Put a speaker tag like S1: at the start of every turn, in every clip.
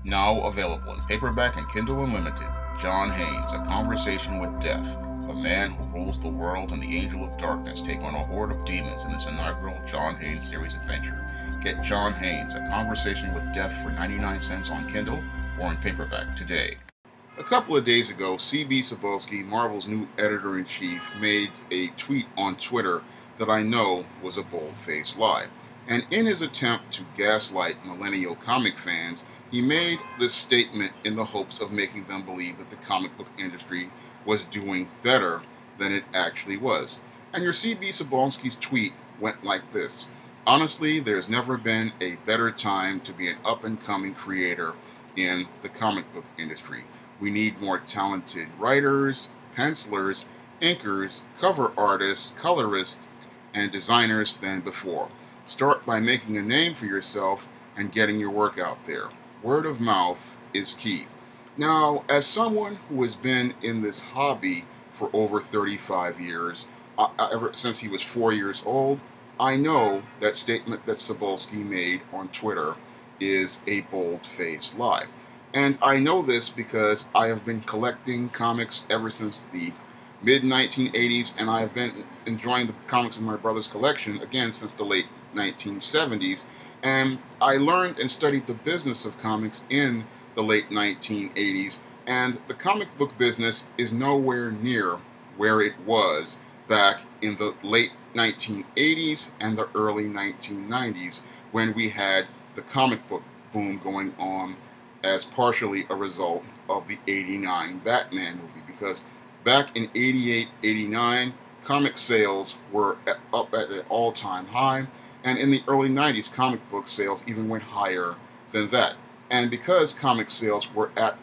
S1: Now available in paperback and Kindle Unlimited, John Haynes, A Conversation with Death. The man who rules the world and the angel of darkness take on a horde of demons in this inaugural John Haynes series adventure. Get John Haynes, A Conversation with Death for 99 cents on Kindle or in paperback today. A couple of days ago, Cebulski, Marvel's new editor-in-chief, made a tweet on Twitter that I know was a bold-faced lie. And in his attempt to gaslight millennial comic fans, he made this statement in the hopes of making them believe that the comic book industry was doing better than it actually was. And your Cebulski's tweet went like this: honestly, there's never been a better time to be an up-and-coming creator in the comic book industry. We need more talented writers, pencilers, inkers, cover artists, colorists, and designers than before. Start by making a name for yourself and getting your work out there. Word of mouth is key. Now, as someone who has been in this hobby for over 35 years, ever since he was 4 years old, I know that statement that Cebulski made on Twitter is a bold-faced lie. And I know this because I have been collecting comics ever since the mid-1980s, and I have been enjoying the comics in my brother's collection, again, since the late 1970s. And I learned and studied the business of comics in the late 1980s, and the comic book business is nowhere near where it was back in the late 1980s and the early 1990s, when we had the comic book boom going on as partially a result of the '89 Batman movie. Because back in '88, '89, comic sales were up at an all-time high, and in the early '90s, comic book sales even went higher than that. And because comic sales were at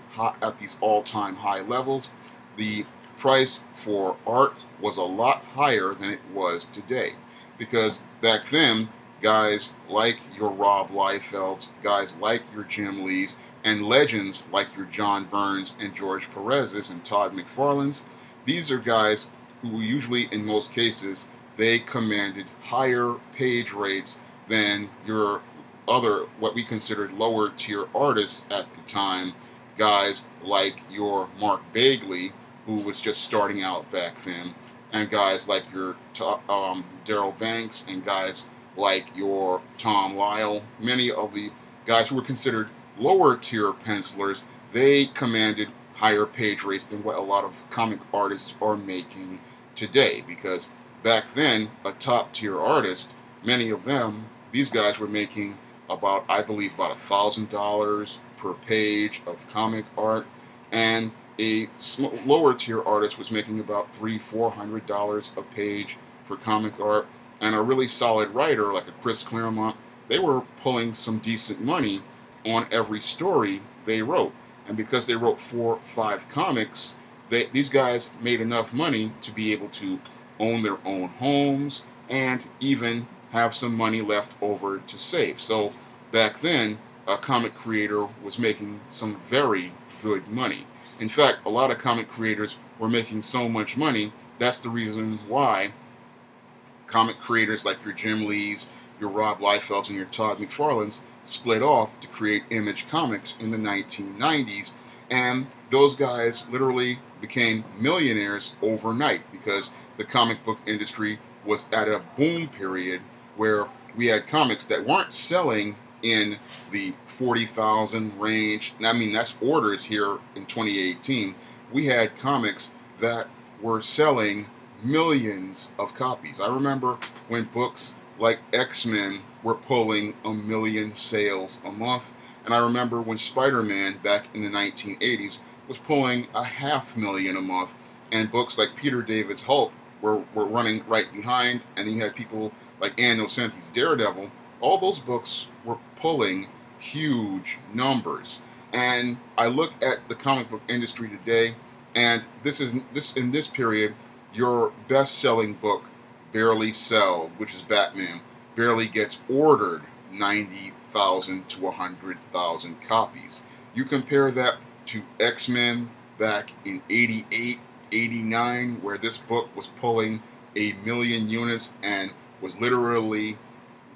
S1: these all-time high levels, the price for art was a lot higher than it was today. Because back then, guys like your Rob Liefelds, guys like your Jim Lees, and legends like your John Byrnes and George Perez's and Todd McFarlane's, these are guys who usually, in most cases, they commanded higher page rates than your other, what we considered lower tier artists at the time, guys like your Mark Bagley, who was just starting out back then, and guys like your Daryl Banks, and guys like your Tom Lyle. Many of the guys who were considered lower tier pencilers, they commanded higher page rates than what a lot of comic artists are making today. Because back then, a top tier artist, many of them, these guys were making about, I believe, about $1,000 per page of comic art, and a lower tier artist was making about $300-400 a page for comic art. And a really solid writer like a Chris Claremont, they were pulling some decent money on every story they wrote. And because they wrote 4 or 5 comics, these guys made enough money to be able to own their own homes and even have some money left over to save. So back then, a comic creator was making some very good money. In fact, a lot of comic creators were making so much money, that's the reason why comic creators like your Jim Lees, your Rob Liefelds, and your Todd McFarlane's split off to create Image Comics in the 1990s. And those guys literally became millionaires overnight because the comic book industry was at a boom period where we had comics that weren't selling in the 40,000 range. And I mean, that's orders here in 2018. We had comics that were selling millions of copies. I remember when books like X-Men were pulling 1 million sales a month. And I remember when Spider-Man back in the 1980s was pulling 500,000 a month. And books like Peter David's Hulk were running right behind. And then you had people like Ann Nocenti's Daredevil. All those books were pulling huge numbers. And I look at the comic book industry today, and in this period, your best-selling book barely sells, which is Batman, barely gets ordered 90,000 to 100,000 copies. You compare that to X-Men back in 88, 89, where this book was pulling 1 million units and was literally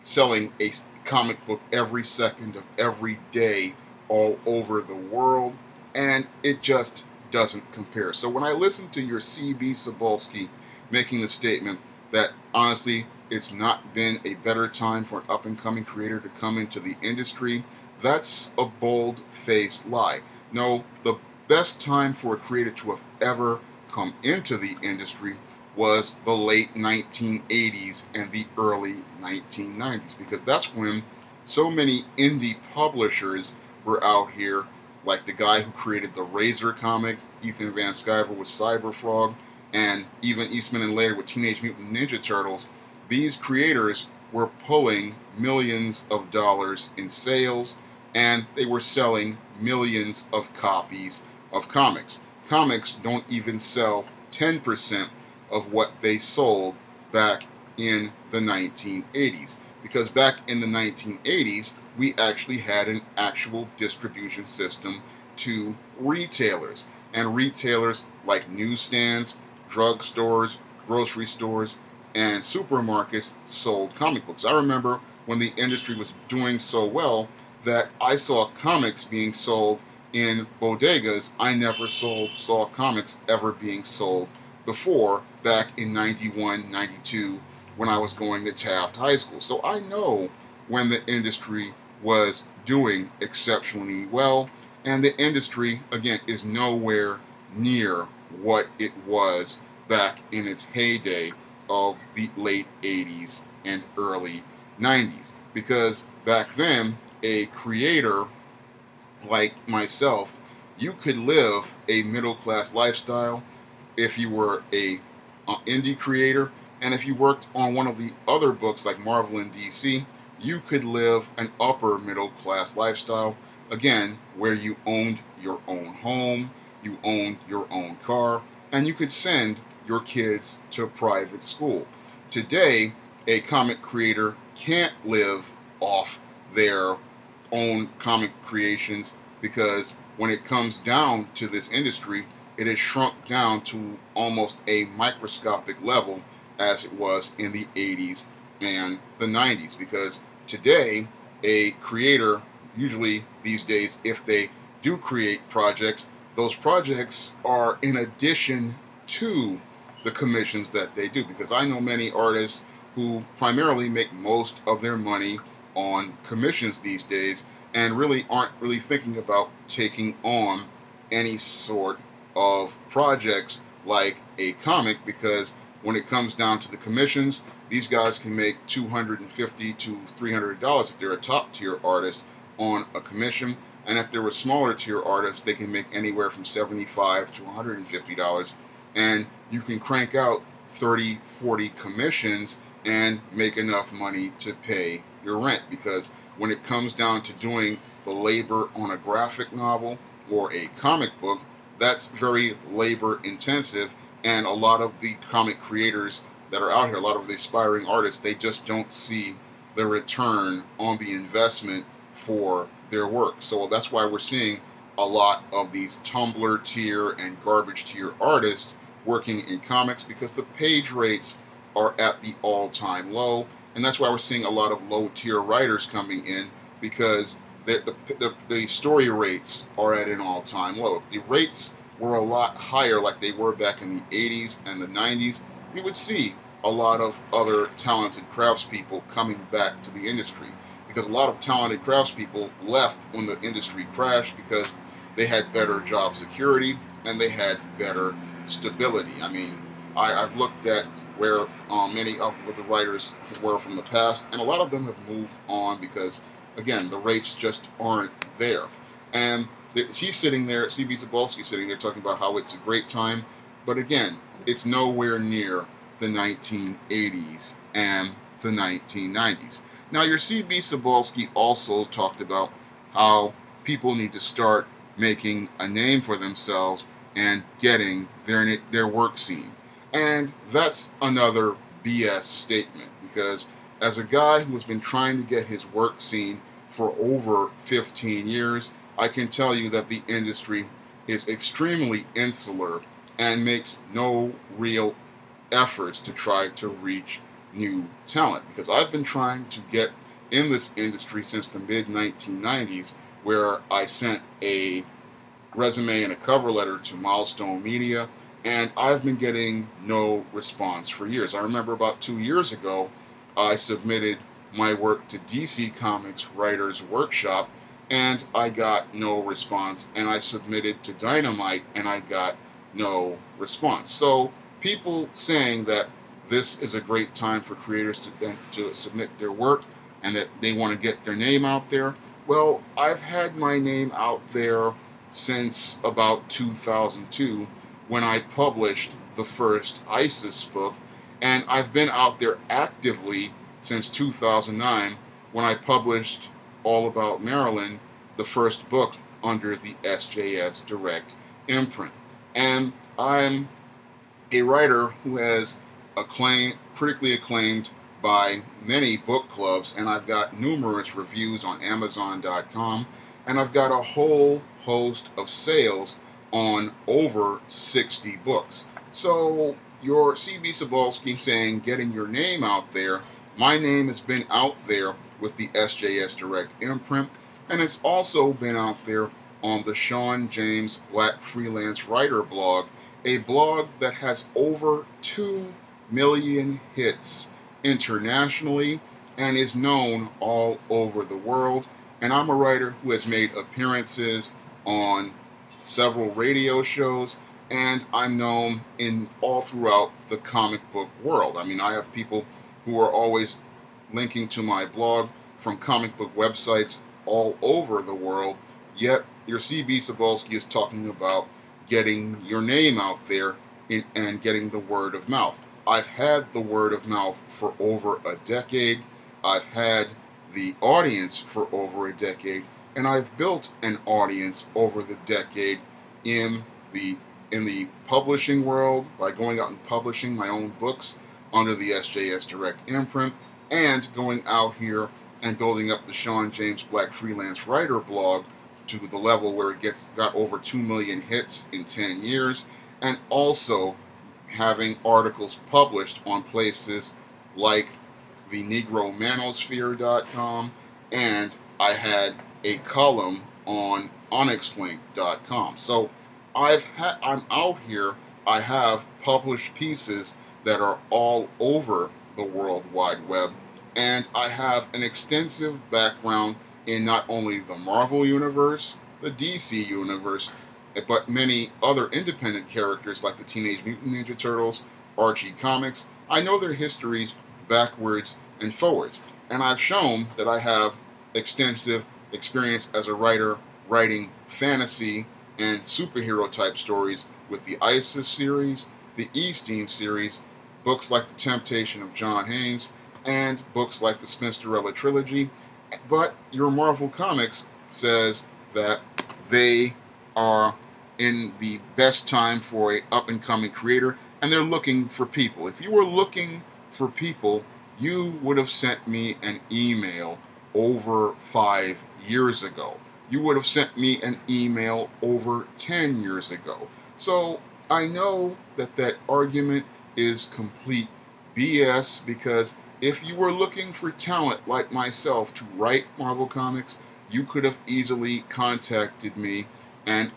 S1: selling a comic book every second of every day all over the world, and it just doesn't compare. So when I listen to your CB Cebulski making the statement that honestly it's not been a better time for an up-and-coming creator to come into the industry, that's a bold-faced lie. No, the best time for a creator to have ever come into the industry was the late 1980s and the early 1990s, because that's when so many indie publishers were out here, like the guy who created the Razor comic, Ethan Van Sciver with Cyberfrog, and even Eastman and Laird with Teenage Mutant Ninja Turtles. These creators were pulling millions of dollars in sales, and they were selling millions of copies of comics. Comics don't even sell 10% of what they sold back in the 1980s. Because back in the 1980s, we actually had an actual distribution system to retailers. And retailers like newsstands, drugstores, grocery stores, and supermarkets sold comic books. I remember when the industry was doing so well that I saw comics being sold in bodegas. I never saw comics ever being sold before, back in 91, 92, when I was going to Taft High School. So I know when the industry was doing exceptionally well, and the industry, again, is nowhere near what it was back in its heyday of the late 80s and early 90s. Because back then, a creator like myself, you could live a middle-class lifestyle if you were a indie creator, and if you worked on one of the other books like Marvel and DC, you could live an upper middle-class lifestyle, again, where you owned your own home, you owned your own car, and you could send your kids to private school. Today, a comic creator can't live off their own comic creations, because when it comes down to this industry, it has shrunk down to almost a microscopic level as it was in the 80s and the 90s. Because today, a creator, usually these days, if they do create projects, those projects are in addition to the commissions that they do. Because I know many artists who primarily make most of their money on commissions these days, and really aren't really thinking about taking on any sort of projects like a comic, because when it comes down to the commissions, these guys can make $250 to $300 if they're a top tier artist on a commission, and if they're a smaller tier artist, they can make anywhere from $75 to $150, and you can crank out 30, 40 commissions and make enough money to pay your rent. Because when it comes down to doing the labor on a graphic novel or a comic book, that's very labor intensive, and a lot of the comic creators that are out here, a lot of the aspiring artists, they just don't see the return on the investment for their work. So that's why we're seeing a lot of these Tumblr tier and garbage tier artists working in comics, because the page rates are at the all-time low, and that's why we're seeing a lot of low-tier writers coming in, because the story rates are at an all-time low. If the rates were a lot higher like they were back in the 80s and the 90s, we would see a lot of other talented craftspeople coming back to the industry, because a lot of talented craftspeople left when the industry crashed because they had better job security and they had better stability. I mean, I've looked at where many of the writers were from the past, and a lot of them have moved on because, again, the rates just aren't there. And she's sitting there, CB Cebulski sitting there talking about how it's a great time, but again, it's nowhere near the 1980s and the 1990s. Now, your CB Cebulski also talked about how people need to start making a name for themselves and getting their work seen. And that's another BS statement, because as a guy who has been trying to get his work seen for over 15 years, I can tell you that the industry is extremely insular and makes no real efforts to try to reach new talent. Because I've been trying to get in this industry since the mid-1990s, where I sent a resume and a cover letter to Milestone Media, and I've been getting no response for years. I remember about 2 years ago, I submitted my work to DC Comics Writers Workshop, and I got no response. And I submitted to Dynamite, and I got no response. So people saying that this is a great time for creators to submit their work and that they want to get their name out there. Well, I've had my name out there since about 2002 when I published the first ISIS book, and I've been out there actively since 2009 when I published All About Maryland, the first book under the SJS Direct imprint. And I'm a writer who has critically acclaimed by many book clubs, and I've got numerous reviews on Amazon.com, and I've got a whole host of sales on over 60 books. So your CB Cebulski saying getting your name out there, my name has been out there with the SJS Direct imprint, and it's also been out there on the Sean James Black Freelance Writer blog, a blog that has over 2 million hits internationally and is known all over the world. And I'm a writer who has made appearances on several radio shows, and I'm known in all throughout the comic book world. I mean, I have people who are always linking to my blog from comic book websites all over the world, yet your CB Cebulski is talking about getting your name out there and getting the word of mouth. I've had the word of mouth for over a decade. I've had the audience for over a decade, and I've built an audience over the decade in the publishing world by going out and publishing my own books under the SJS Direct imprint, and going out here and building up the Sean James Black Freelance Writer blog to the level where it got over 2 million hits in 10 years, and also having articles published on places like the NegroManosphere.com, and I had a column on OnyxLink.com. So I'm out here. I have published pieces that are all over the World Wide Web, and I have an extensive background in not only the Marvel Universe, the DC Universe, but many other independent characters like the Teenage Mutant Ninja Turtles, Archie Comics. I know their histories backwards and forwards, and I've shown that I have extensive experience as a writer writing fantasy and superhero type stories with the ISIS series, the E-Steam series, books like The Temptation of John Haynes, and books like the Spinsterella trilogy. But your Marvel Comics says that they are in the best time for a up-and-coming creator, and they're looking for people. If you were looking for people, you would have sent me an email over 5 years ago. You would have sent me an email over 10 years ago. So I know that that argument is complete BS, because if you were looking for talent like myself to write Marvel Comics, you could have easily contacted me, and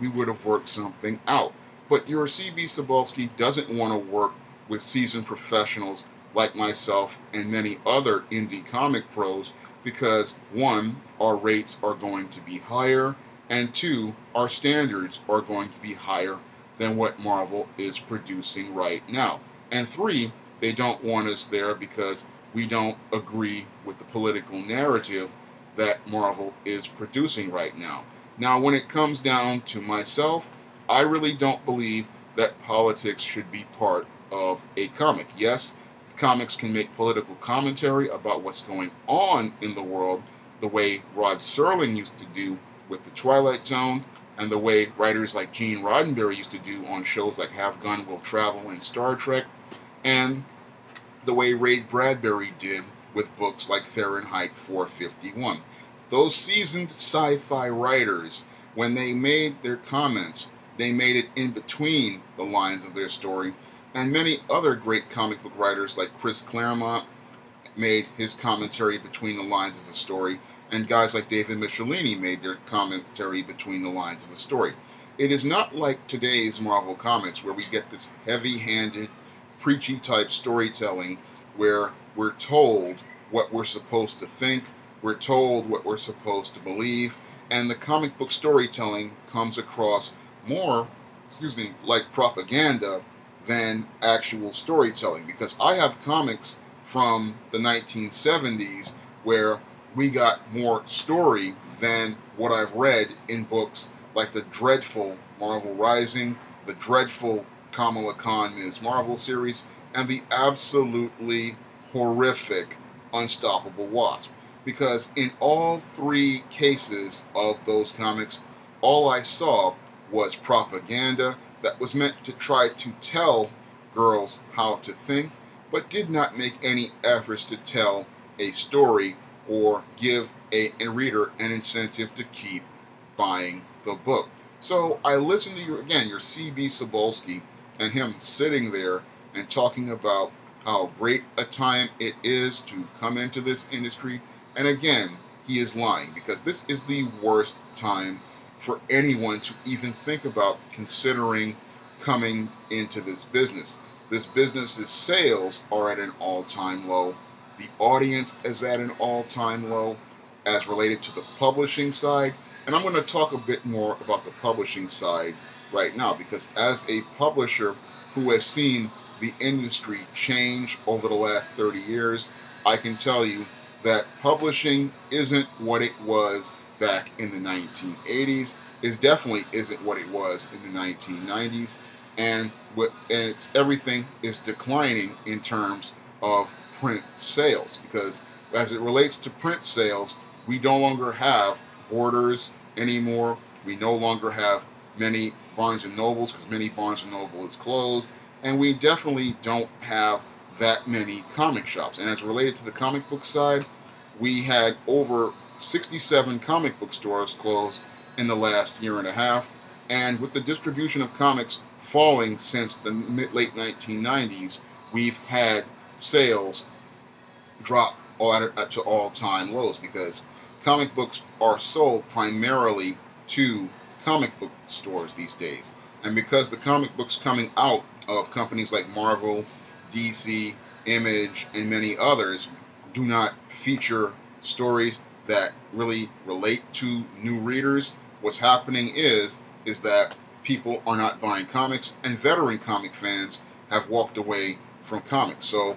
S1: we would have worked something out. But your CB Cebulski doesn't want to work with seasoned professionals like myself and many other indie comic pros, because one, our rates are going to be higher, and two, our standards are going to be higher than what Marvel is producing right now. And three, they don't want us there because we don't agree with the political narrative that Marvel is producing right now. Now, when it comes down to myself, I really don't believe that politics should be part of a comic. Yes, comics can make political commentary about what's going on in the world, the way Rod Serling used to do with The Twilight Zone, and the way writers like Gene Roddenberry used to do on shows like Have Gun Will Travel and Star Trek, and the way Ray Bradbury did with books like Fahrenheit 451. Those seasoned sci-fi writers, when they made their comments, they made it in between the lines of their story. And many other great comic book writers like Chris Claremont made his commentary between the lines of the story. and guys like David Michelini made their commentary between the lines of a story. It is not like today's Marvel Comics where we get this heavy-handed, preachy type storytelling where we're told what we're supposed to think, we're told what we're supposed to believe, and the comic book storytelling comes across more, like propaganda than actual storytelling. Because I have comics from the 1970s where we got more story than what I've read in books like the dreadful Marvel Rising, the dreadful Kamala Khan Ms. Marvel series, and the absolutely horrific Unstoppable Wasp. Because in all three cases of those comics, all I saw was propaganda that was meant to try to tell girls how to think, but did not make any efforts to tell a story or give a reader an incentive to keep buying the book. So I listened to your C.B. Cebulski, and him sitting there and talking about how great a time it is to come into this industry. And again, he is lying, because this is the worst time for anyone to even think about considering coming into this business. This business's sales are at an all-time low. The audience is at an all-time low as related to the publishing side. And I'm going to talk a bit more about the publishing side right now, because as a publisher who has seen the industry change over the last 30 years, I can tell you that publishing isn't what it was back in the 1980s. It definitely isn't what it was in the 1990s. And everything is declining in terms of print sales, because as it relates to print sales, we no longer have Borders anymore. We no longer have many Barnes and Nobles, because many Barnes and Noble is closed, and we definitely don't have that many comic shops. And as related to the comic book side, we had over 67 comic book stores closed in the last year and a half, and with the distribution of comics falling since the late 1990s, we've had sales drop to all-time lows, because comic books are sold primarily to comic book stores these days. And because the comic books coming out of companies like Marvel, DC, Image, and many others do not feature stories that really relate to new readers, what's happening is that people are not buying comics, and veteran comic fans have walked away from comics. So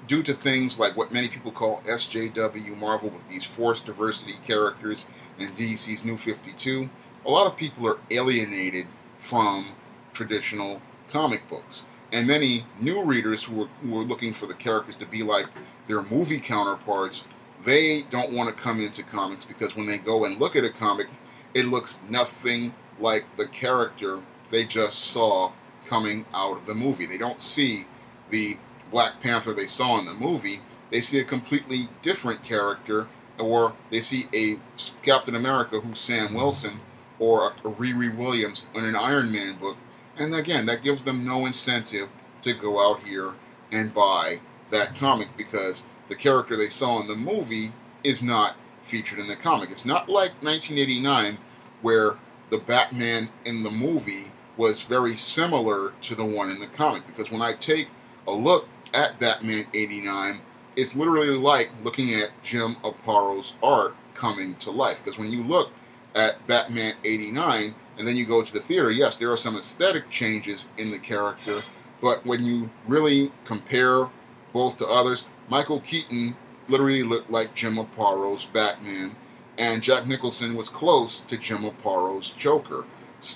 S1: due to things like what many people call SJW Marvel, with these forced diversity characters, and DC's New 52, a lot of people are alienated from traditional comic books. And many new readers who are looking for the characters to be like their movie counterparts, they don't want to come into comics, because when they go and look at a comic, it looks nothing like the character they just saw coming out of the movie. They don't see the Black Panther they saw in the movie. They see a completely different character, or they see a Captain America who's Sam Wilson, or a Riri Williams in an Iron Man book. And again, that gives them no incentive to go out here and buy that comic, because the character they saw in the movie is not featured in the comic. It's not like 1989, where the Batman in the movie was very similar to the one in the comic. Because when I take a look at Batman 89, it's literally like looking at Jim Aparo's art coming to life. Because when you look at Batman 89, and then you go to the theater, yes, there are some aesthetic changes in the character, but when you really compare both to others, Michael Keaton literally looked like Jim Aparo's Batman, and Jack Nicholson was close to Jim Aparo's Joker.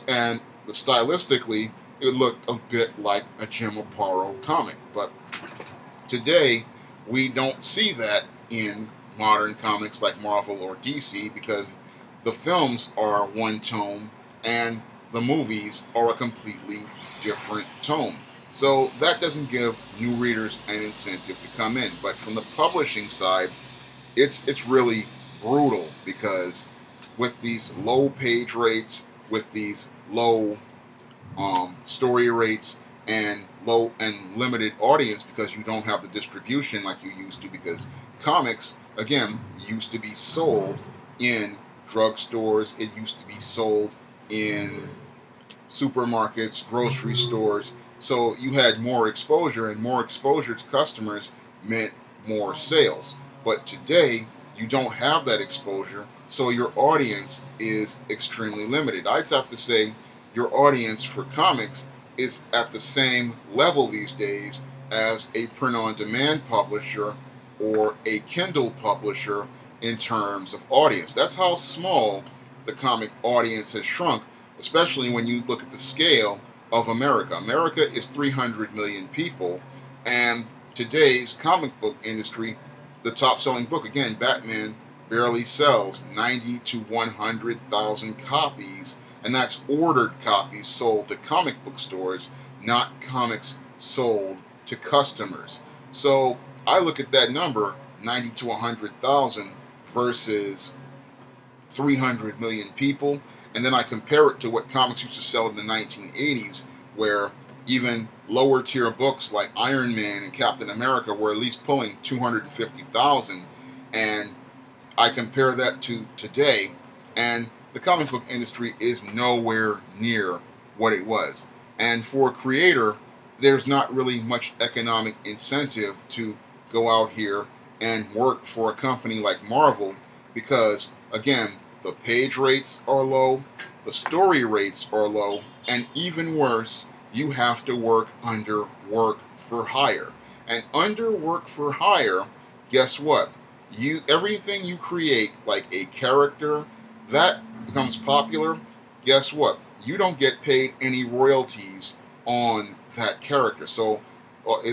S1: And stylistically, it looked a bit like a Jim Aparo comic. But today, we don't see that in modern comics like Marvel or DC, because the films are one tone and the movies are a completely different tone. So that doesn't give new readers an incentive to come in. But from the publishing side, it's really brutal, because with these low page rates, with these low story rates, and low and limited audience, because you don't have the distribution like you used to, because comics, again, used to be sold in drugstores. It used to be sold in supermarkets, grocery stores. So you had more exposure, and more exposure to customers meant more sales. But today, you don't have that exposure, so your audience is extremely limited. I'd have to say your audience for comics is at the same level these days as a print-on-demand publisher or a Kindle publisher in terms of audience. That's how small the comic audience has shrunk, especially when you look at the scale of America. America is 300 million people, and today's comic book industry, the top-selling book, again, Batman, barely sells 90 to 100,000 copies, and that's ordered copies sold to comic book stores, not comics sold to customers. So I look at that number, 90 to 100,000 versus 300 million people, and then I compare it to what comics used to sell in the 1980s, where even lower tier books like Iron Man and Captain America were at least pulling 250,000, and I compare that to today, and the comic book industry is nowhere near what it was. And for a creator, there's not really much economic incentive to go out here and work for a company like Marvel because, again, the page rates are low, the story rates are low, and even worse, you have to work under work for hire. And under work for hire, guess what? Everything you create, like a character, that becomes popular, guess what? You don't get paid any royalties on that character. So,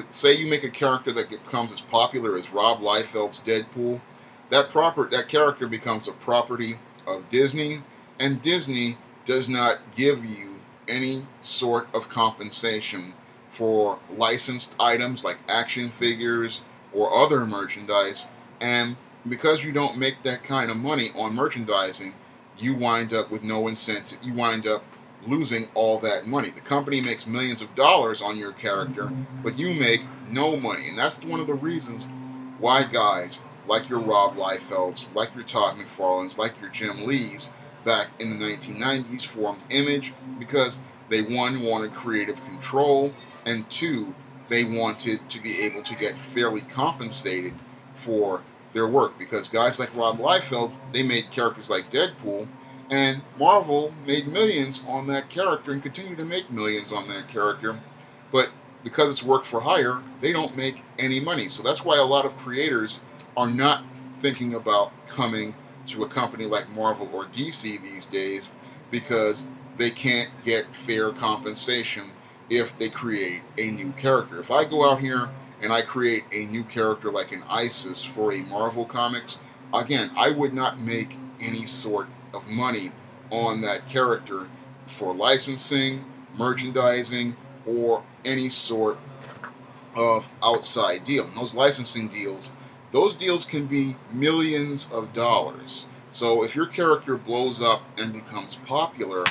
S1: say you make a character that becomes as popular as Rob Liefeld's Deadpool, that character becomes a property of Disney, and Disney does not give you any sort of compensation for licensed items like action figures or other merchandise. And because you don't make that kind of money on merchandising, you wind up with no incentive. You wind up losing all that money. The company makes millions of dollars on your character, but you make no money. And that's one of the reasons why guys like your Rob Liefelds, like your Todd McFarlanes, like your Jim Lees back in the 1990s formed Image, because they, one, wanted creative control, and two, they wanted to be able to get fairly compensated for their work. Because guys like Rob Liefeld, they made characters like Deadpool, and Marvel made millions on that character and continue to make millions on that character, but because it's work for hire, they don't make any money. So that's why a lot of creators are not thinking about coming to a company like Marvel or DC these days, because they can't get fair compensation if they create a new character. If I go out here and I create a new character like an Isis for a Marvel Comics, again, I would not make any sort of money on that character for licensing, merchandising, or any sort of outside deal. And those licensing deals, those deals can be millions of dollars. So if your character blows up and becomes popular,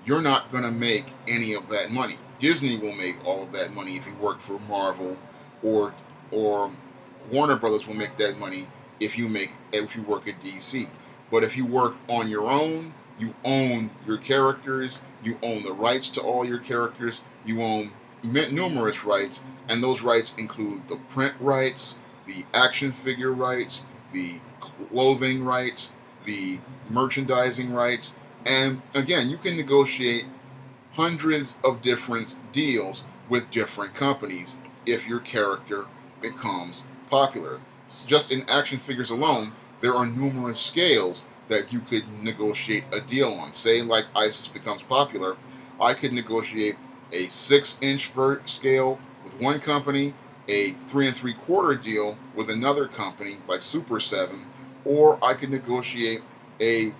S1: you're not going to make any of that money. Disney will make all of that money if you work for Marvel, or Warner Brothers will make that money if you work at DC. But if you work on your own, you own your characters, you own the rights to all your characters, you own numerous rights, and those rights include the print rights, the action figure rights, the clothing rights, the merchandising rights, and again, you can negotiate hundreds of different deals with different companies if your character becomes popular. Just in action figures alone, there are numerous scales that you could negotiate a deal on. Say, like Isis becomes popular, I could negotiate a 6-inch vert scale with one company, a 3 3/4 deal with another company like Super 7, or I could negotiate a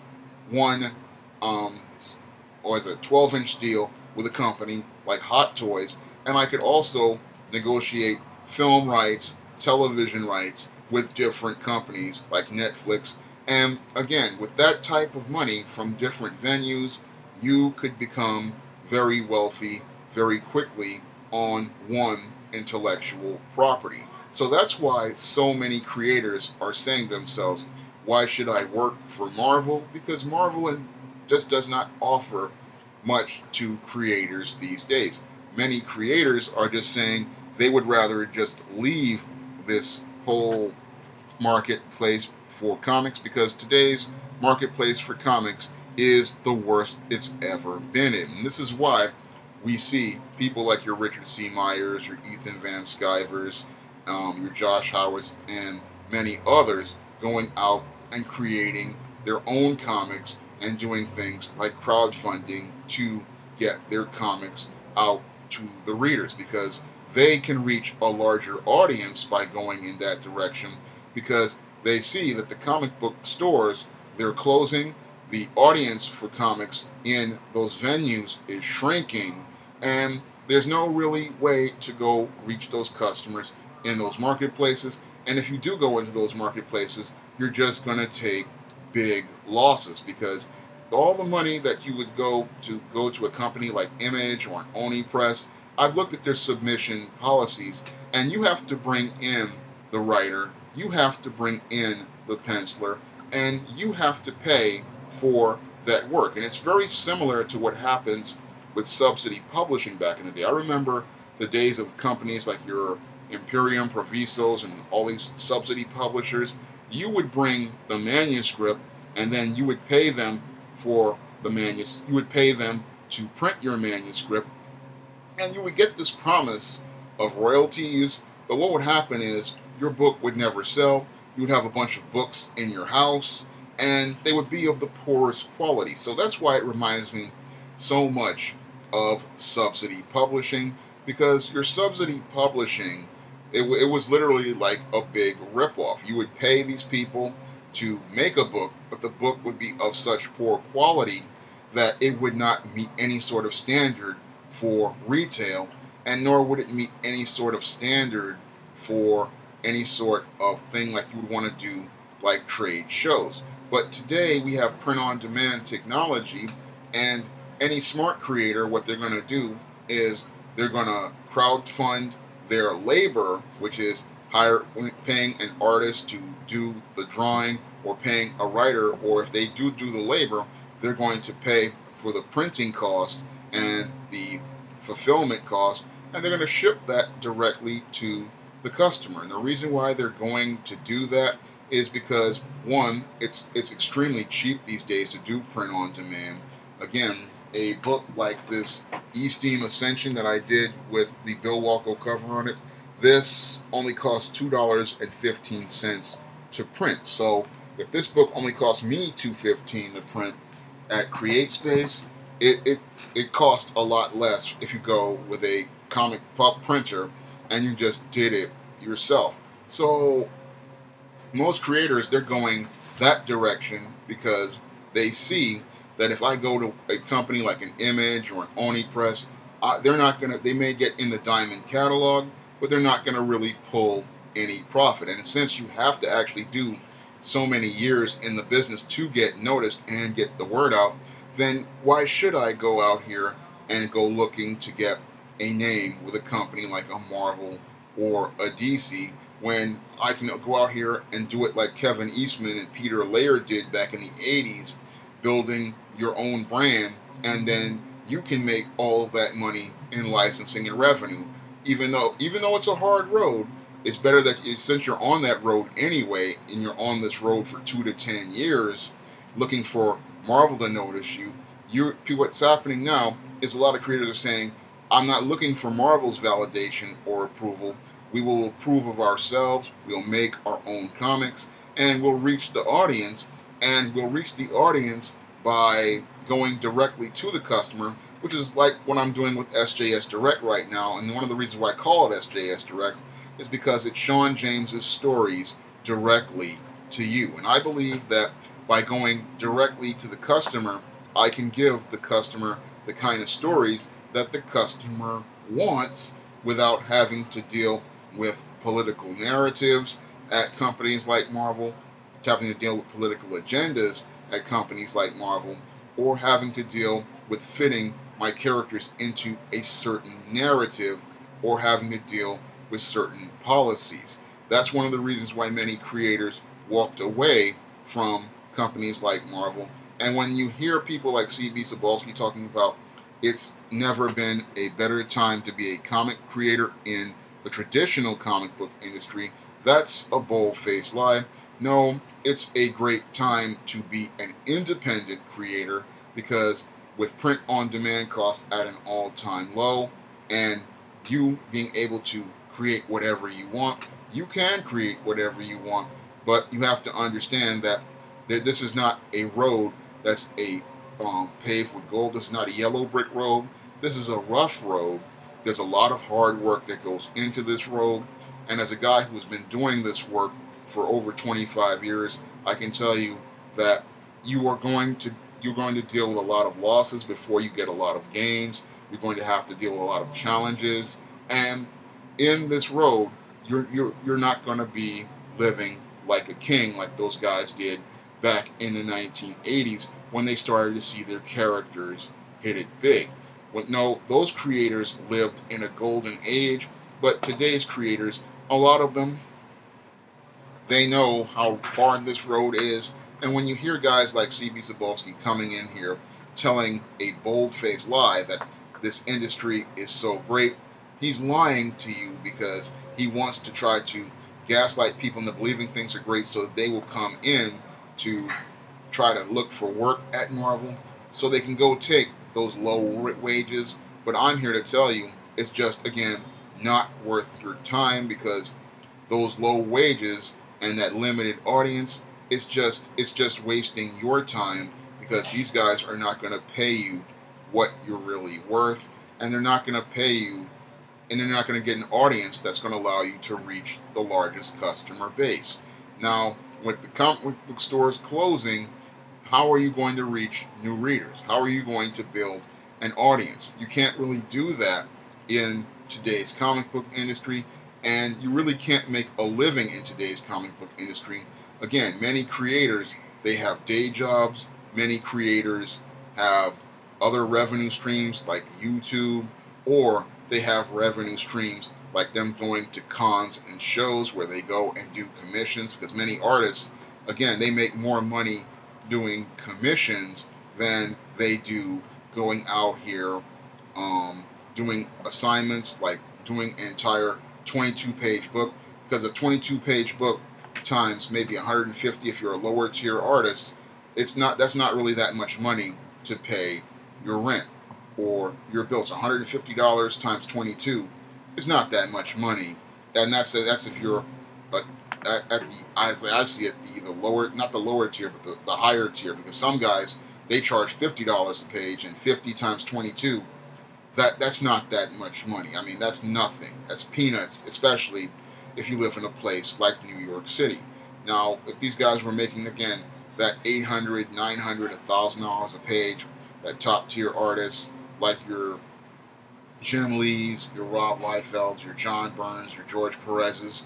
S1: 12-inch deal with a company like Hot Toys, and I could also negotiate film rights, television rights with different companies like Netflix. And again, with that type of money from different venues, you could become very wealthy very quickly on one intellectual property. So that's why so many creators are saying to themselves, why should I work for Marvel? Because Marvel just does not offer much to creators these days. Many creators are just saying they would rather just leave this whole marketplace for comics, because today's marketplace for comics is the worst it's ever been in. And this is why we see people like your Richard C. Myers, your Ethan Van Skyvers, your Josh Howards, and many others going out and creating their own comics and doing things like crowdfunding to get their comics out to the readers, because they can reach a larger audience by going in that direction, because they see that the comic book stores, they're closing, the audience for comics in those venues is shrinking, and there's no really way to go reach those customers in those marketplaces. And if you do go into those marketplaces, you're just going to take big losses, because all the money that you would go to a company like Image or an Oni Press, I've looked at their submission policies, and you have to bring in the writer, you have to bring in the penciler, and you have to pay for that work. And it's very similar to what happens with subsidy publishing back in the day. I remember the days of companies like your Imperium Provisos and all these subsidy publishers. You would bring the manuscript, and then you would pay them for the manuscript. You would pay them to print your manuscript, and you would get this promise of royalties. But what would happen is your book would never sell. You would have a bunch of books in your house, and they would be of the poorest quality. So that's why it reminds me so much of subsidy publishing, because your subsidy publishing, it was literally like a big ripoff. You would pay these people to make a book, but the book would be of such poor quality that it would not meet any sort of standard for retail, and nor would it meet any sort of standard for any sort of thing like you would want to do like trade shows. But today we have print-on-demand technology, and any smart creator, what they're going to do is they're going to crowdfund their labor, which is paying an artist to do the drawing, or paying a writer, or if they do the labor, they're going to pay for the printing cost and the fulfillment cost, and they're going to ship that directly to the customer. And the reason why they're going to do that is because, one, it's extremely cheap these days to do print on demand. Again, a book like this E-Steam Ascension that I did with the Bill Walko cover on it, this only costs $2.15 to print. So if this book only cost me $2.15 to print at CreateSpace, it costs a lot less if you go with a comic pop printer and you just did it yourself. So most creators, they're going that direction because they see that if I go to a company like an Image or an Oni Press, they're not gonna. They may get in the Diamond catalog, but they're not gonna really pull any profit. And since you have to actually do so many years in the business to get noticed and get the word out, then why should I go out here and go looking to get a name with a company like a Marvel or a DC, when I can go out here and do it like Kevin Eastman and Peter Laird did back in the 80s, building your own brand, and then you can make all of that money in licensing and revenue. Even though it's a hard road, it's better that since you're on that road anyway, and you're on this road for 2 to 10 years, looking for Marvel to notice you. What's happening now is a lot of creators are saying, I'm not looking for Marvel's validation or approval. We will approve of ourselves, we'll make our own comics, and we'll reach the audience, and we'll reach the audience by going directly to the customer, which is like what I'm doing with SJS Direct right now. And one of the reasons why I call it SJS Direct is because it's Sean James's stories directly to you. And I believe that by going directly to the customer, I can give the customer the kind of stories that the customer wants without having to deal with political narratives at companies like Marvel, having to deal with political agendas at companies like Marvel, or having to deal with fitting my characters into a certain narrative, or having to deal with certain policies. That's one of the reasons why many creators walked away from companies like Marvel. And when you hear people like Cebulski talking about it's never been a better time to be a comic creator in the traditional comic book industry, that's a bold-faced lie. No, it's a great time to be an independent creator because with print-on-demand costs at an all-time low and you being able to create whatever you want, you can create whatever you want, but you have to understand that this is not a road that's paved with gold. This is not a yellow brick road. This is a rough road. There's a lot of hard work that goes into this road. And as a guy who's been doing this work for over 25 years, I can tell you that you're going to deal with a lot of losses before you get a lot of gains. You're going to have to deal with a lot of challenges. And in this road, you're not going to be living like a king like those guys did back in the 1980s when they started to see their characters hit it big. Well, no, those creators lived in a golden age, but today's creators, a lot of them, they know how hard this road is. And when you hear guys like Cebulski coming in here telling a bold-faced lie that this industry is so great, he's lying to you because he wants to try to gaslight people into believing things are great so that they will come in to try to look for work at Marvel so they can go take those low wages. But I'm here to tell you it's just, again, not worth your time because those low wages and that limited audience, it's just wasting your time because these guys are not going to pay you what you're really worth, and they're not going to pay you, and they're not going to get an audience that's going to allow you to reach the largest customer base. Now, with the comic book stores closing, how are you going to reach new readers? How are you going to build an audience? You can't really do that in today's comic book industry, and you really can't make a living in today's comic book industry. Again, many creators, they have day jobs. Many creators have other revenue streams like YouTube, or they have revenue streams like them going to cons and shows where they go and do commissions, because many artists, again, they make more money doing commissions than they do going out here doing assignments, like doing an entire 22-page book, because a 22-page book times maybe 150 if you're a lower tier artist, that's not really that much money to pay your rent or your bills. $150 times 22 is not that much money, and that's if you're at the, as I see it, the lower, not the lower tier, but the higher tier, because some guys, they charge $50 a page, and 50 times 22, that's not that much money. I mean, that's nothing. That's peanuts, especially if you live in a place like New York City. Now, if these guys were making, again, that $800, $900, $1,000 a page, that top tier artists like your Jim Lees, your Rob Liefelds, your John Burns, your George Perez's,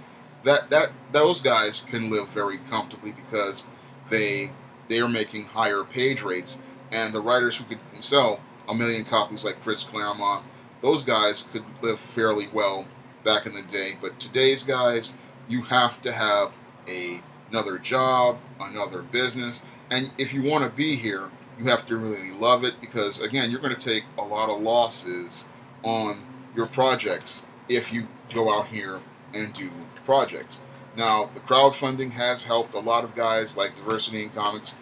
S1: those guys can live very comfortably because they are making higher page rates, and the writers who could sell 1 million copies like Chris Claremont, those guys could live fairly well back in the day. But today's guys, you have to have another job, another business, and if you want to be here, you have to really love it, because again, you're going to take a lot of losses on your projects if you go out here and do projects. Now, the crowdfunding has helped a lot of guys like Diversity in Comics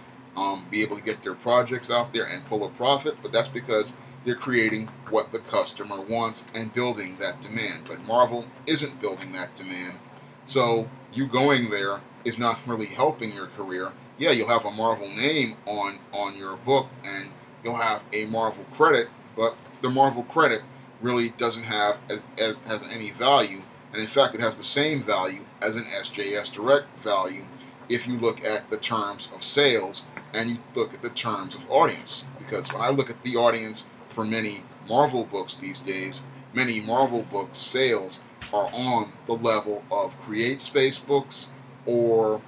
S1: be able to get their projects out there and pull a profit, but that's because they're creating what the customer wants and building that demand. But Marvel isn't building that demand, so you going there is not really helping your career. Yeah, you'll have a Marvel name on your book, and you'll have a Marvel credit, but the Marvel credit really doesn't have has any value, and in fact, it has the same value as an SJS Direct value if you look at the terms of sales and you look at the terms of audience. Because when I look at the audience for many Marvel books these days, many Marvel books sales are on the level of Create Space books or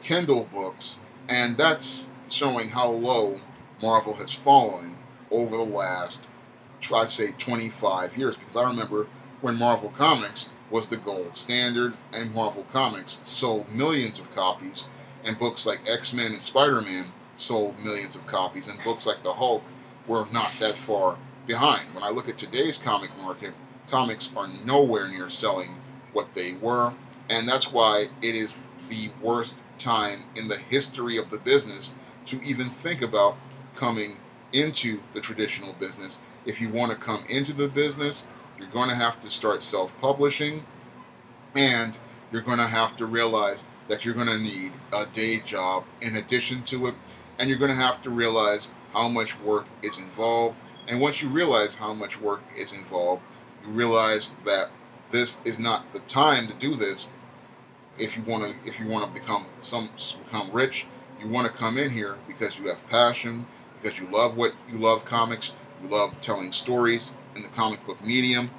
S1: Kindle books, and that's showing how low Marvel has fallen over the last, I'd say, 25 years. Because I remember when Marvel Comics was the gold standard, and Marvel Comics sold millions of copies, and books like X-Men and Spider-Man sold millions of copies, and books like the Hulk were not that far behind. When I look at today's comic market, comics are nowhere near selling what they were, and that's why it is the worst time in the history of the business to even think about coming into the traditional business. If you want to come into the business, you're going to have to start self-publishing, and you're going to have to realize that you're going to need a day job in addition to it, and you're going to have to realize how much work is involved. And once you realize how much work is involved, you realize that this is not the time to do this. If you want to become rich, you want to come in here because you have passion, because you love comics, you love telling stories in the comic book medium,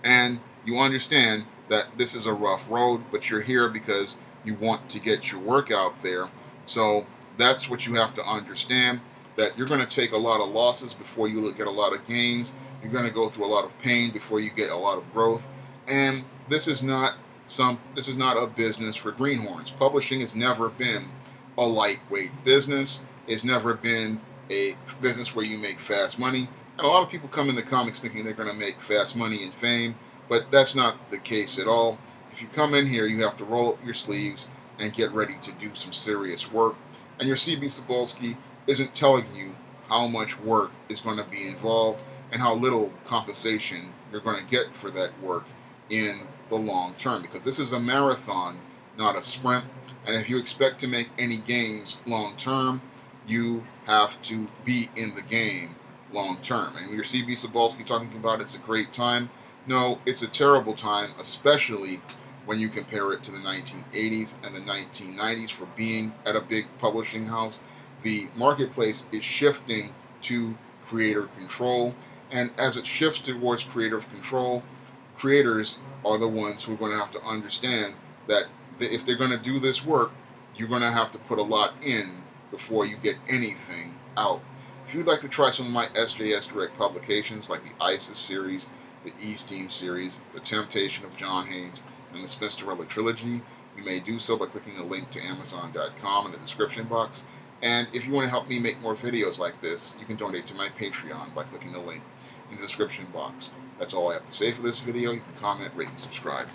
S1: and you understand that this is a rough road, but you're here because you want to get your work out there. So that's what you have to understand, that you're going to take a lot of losses before you get a lot of gains. You're going to go through a lot of pain before you get a lot of growth. And this is not a business for greenhorns. Publishing has never been a lightweight business. It's never been a business where you make fast money. And a lot of people come into comics thinking they're going to make fast money and fame, but that's not the case at all. If you come in here, you have to roll up your sleeves and get ready to do some serious work. And your CB Cebulski isn't telling you how much work is going to be involved and how little compensation you're going to get for that work in the long term, because this is a marathon, not a sprint. And if you expect to make any gains long term, you have to be in the game long term. And when your CB Cebulski talking about it's a great time, no, it's a terrible time, especially when you compare it to the 1980s and the 1990s for being at a big publishing house. The marketplace is shifting to creator control, and as it shifts towards creative control, creators are the ones who are going to have to understand that if they're going to do this work, you're going to have to put a lot in before you get anything out. If you'd like to try some of my SJS Direct publications like the ISIS series, the East Team series, The Temptation of John Haynes, and the Spinsterella trilogy, you may do so by clicking the link to Amazon.com in the description box. And if you want to help me make more videos like this, you can donate to my Patreon by clicking the link in the description box. That's all I have to say for this video. You can comment, rate, and subscribe.